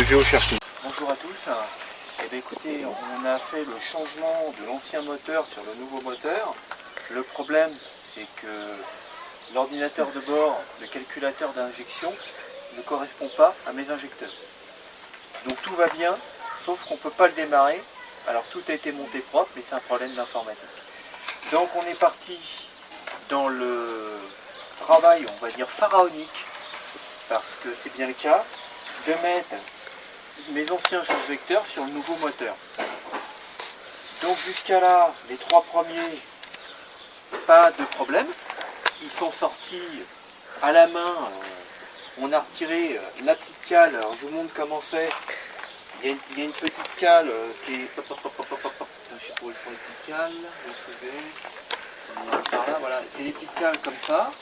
de GeoCherge Tout. Bonjour à tous. Eh bien, écoutez, on a fait le changement de l'ancien moteur sur le nouveau moteur. Le problème, c'est que l'ordinateur de bord, le calculateur d'injection, ne correspond pas à mes injecteurs. Donc tout va bien, sauf qu'on ne peut pas le démarrer. Alors tout a été monté propre, mais c'est un problème d'informatique. Donc on est parti dans le travail, on va dire pharaonique, parce que c'est bien le cas, de mettre mes anciens injecteurs sur le nouveau moteur. Donc jusqu'à là, les trois premiers, pas de problème. Ils sont sortis à la main. On a retiré la petite cale. Alors je vous montre comment c'est. Il y a une petite cale qui est... Je sais pas où ils font les petites cales. Par là, voilà. C'est des petites cales comme ça.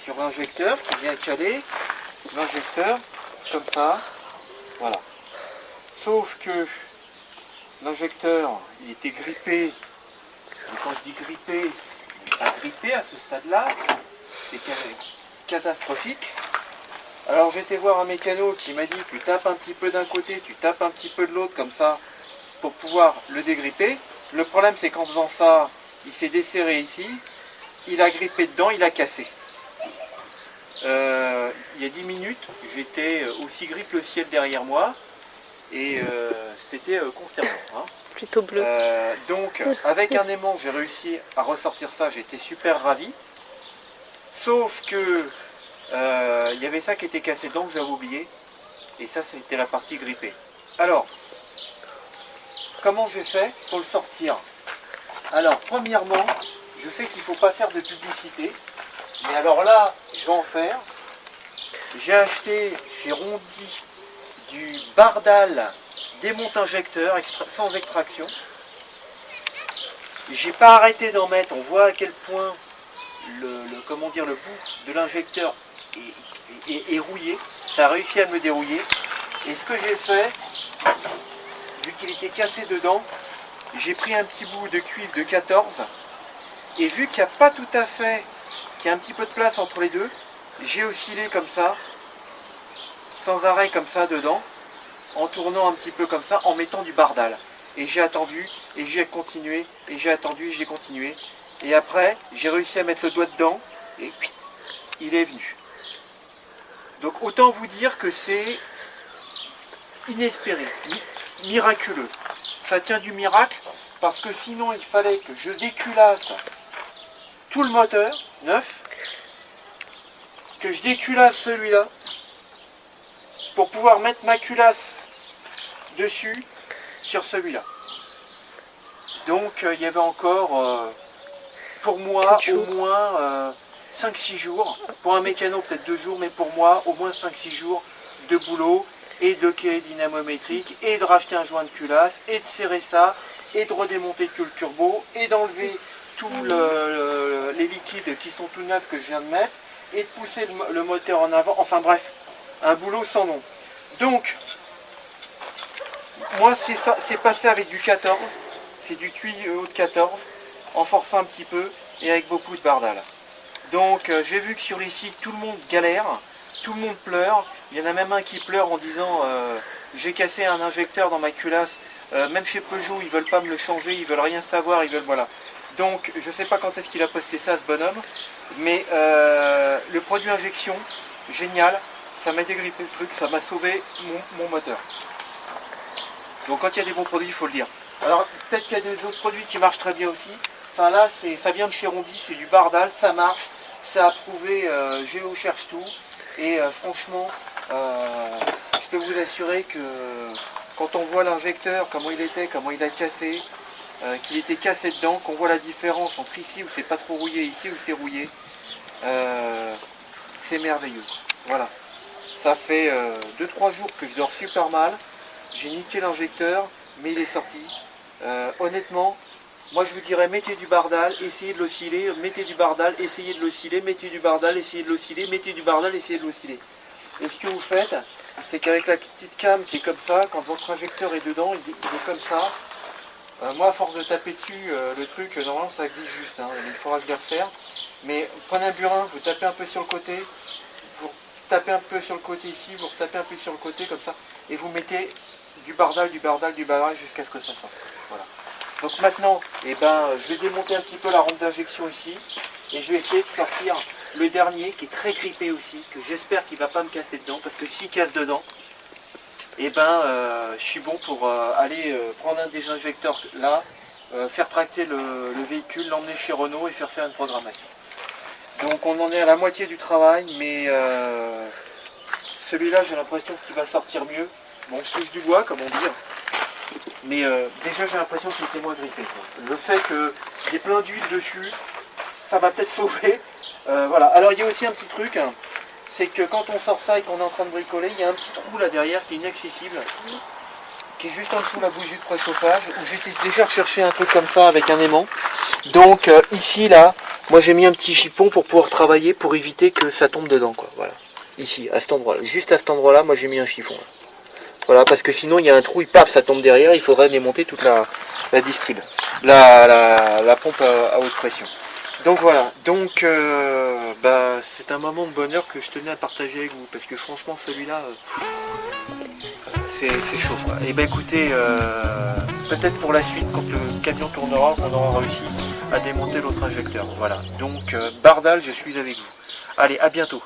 Sur l'injecteur qui vient caler l'injecteur comme ça. Voilà. Sauf que l'injecteur, il était grippé. Et quand je dis grippé, il n'est pas grippé à ce stade-là. C'est catastrophique. Alors j'ai été voir un mécano qui m'a dit tu tapes un petit peu d'un côté, tu tapes un petit peu de l'autre comme ça pour pouvoir le dégripper. Le problème c'est qu'en faisant ça, il s'est desserré ici, il a grippé dedans, il a cassé. Il y a 10 minutes, j'étais aussi gris que le ciel derrière moi et c'était consternant. Hein. Plutôt bleu. Donc avec un aimant, j'ai réussi à ressortir ça, j'étais super ravi. Sauf que il y avait ça qui était cassé dedans que j'avais oublié. Et ça c'était la partie grippée. Alors, comment j'ai fait pour le sortir? Alors premièrement, je sais qu'il ne faut pas faire de publicité. Mais alors là, je vais en faire. J'ai acheté chez Rondi du Bardal démonte-injecteur sans extraction. J'ai pas arrêté d'en mettre. On voit à quel point comment dire, le bout de l'injecteur est rouillé. Ça a réussi à me dérouiller. Et ce que j'ai fait, vu qu'il était cassé dedans, j'ai pris un petit bout de cuivre de 14. Et vu qu'il n'y a pas tout à fait, qu'il y a un petit peu de place entre les deux, j'ai oscillé comme ça, sans arrêt comme ça dedans, en tournant un petit peu comme ça, en mettant du Bardal. Et j'ai attendu, et j'ai continué, et j'ai attendu, et j'ai continué. Et après, j'ai réussi à mettre le doigt dedans, et il est venu. Donc autant vous dire que c'est inespéré, miraculeux. Ça tient du miracle, parce que sinon il fallait que je déculasse tout le moteur, neuf, que je déculasse celui-là, pour pouvoir mettre ma culasse dessus, sur celui-là. Donc il y avait encore, pour moi, au moins 5-6 jours. Pour un mécano, peut-être 2 jours, mais pour moi, au moins 5-6 jours de boulot, et de clé dynamométrique, et de racheter un joint de culasse, et de serrer ça, et de redémonter tout le turbo, et d'enlever tous les liquides qui sont tout neufs que je viens de mettre, et de pousser le moteur en avant. Enfin bref, un boulot sans nom. Donc, moi c'est passé avec du 14, c'est du tuyau de 14, en forçant un petit peu, et avec beaucoup de Bardal. Donc j'ai vu que sur les sites, tout le monde galère, tout le monde pleure. Il y en a même un qui pleure en disant j'ai cassé un injecteur dans ma culasse. Même chez Peugeot, ils ne veulent pas me le changer, ils veulent rien savoir, ils veulent voilà. Donc je ne sais pas quand est-ce qu'il a posté ça, ce bonhomme. Mais le produit injection, génial, ça m'a dégrippé le truc, ça m'a sauvé mon moteur. Donc quand il y a des bons produits, il faut le dire. Alors peut-être qu'il y a des autres produits qui marchent très bien aussi. Ça là, ça vient de chez Rondi, c'est du Bardal, ça marche. Ça a prouvé GeoCherge Tout. Et franchement, je peux vous assurer que quand on voit l'injecteur, comment il était, comment il a cassé, qu'il était cassé dedans, qu'on voit la différence entre ici où c'est pas trop rouillé, ici où c'est rouillé, c'est merveilleux. Voilà. Ça fait 2-3 jours que je dors super mal. J'ai niqué l'injecteur, mais il est sorti. Honnêtement, moi je vous dirais mettez du Bardal, essayez de l'osciller, mettez du Bardal, essayez de l'osciller, mettez du Bardal, essayez de l'osciller, mettez du Bardal, essayez de l'osciller. Et ce que vous faites, c'est qu'avec la petite cam qui est comme ça, quand votre injecteur est dedans, il est comme ça. Moi à force de taper dessus, le truc, normalement ça glisse juste, hein, il faudra que je le resserre. Mais prenez un burin, vous tapez un peu sur le côté, vous retapez un peu sur le côté ici, vous retapez un peu sur le côté comme ça, et vous mettez du bardal jusqu'à ce que ça sorte. Voilà. Donc maintenant, eh ben, je vais démonter un petit peu la rampe d'injection ici, et je vais essayer de sortir le dernier qui est très grippé aussi, que j'espère qu'il ne va pas me casser dedans, parce que s'il casse dedans, eh ben, je suis bon pour aller prendre un des injecteurs là, faire tracter le véhicule, l'emmener chez Renault et faire une programmation. Donc on en est à la moitié du travail, mais celui-là j'ai l'impression qu'il va sortir mieux. Bon, je touche du bois comme on dit, mais déjà j'ai l'impression qu'il était moins grippé, quoi. Le fait que j'ai plein d'huile dessus, ça va peut-être sauver. Voilà. Alors il y a aussi un petit truc, hein, c'est que quand on sort ça et qu'on est en train de bricoler, il y a un petit trou là derrière qui est inaccessible, qui est juste en dessous de la bougie de préchauffage, où j'étais déjà recherché un truc comme ça avec un aimant. Donc ici là, moi j'ai mis un petit chiffon pour pouvoir travailler, pour éviter que ça tombe dedans, quoi. Voilà. Ici, à cet endroit, juste à cet endroit-là, moi j'ai mis un chiffon. Là. Voilà, parce que sinon il y a un trou, il paf, ça tombe derrière, il faudrait démonter toute la distrib, la pompe à haute pression. Donc voilà, donc bah, c'est un moment de bonheur que je tenais à partager avec vous, parce que franchement celui-là, c'est chaud, quoi. Et ben écoutez, peut-être pour la suite, quand le camion tournera, on aura réussi à démonter l'autre injecteur. Voilà, donc Bardal, je suis avec vous. Allez, à bientôt.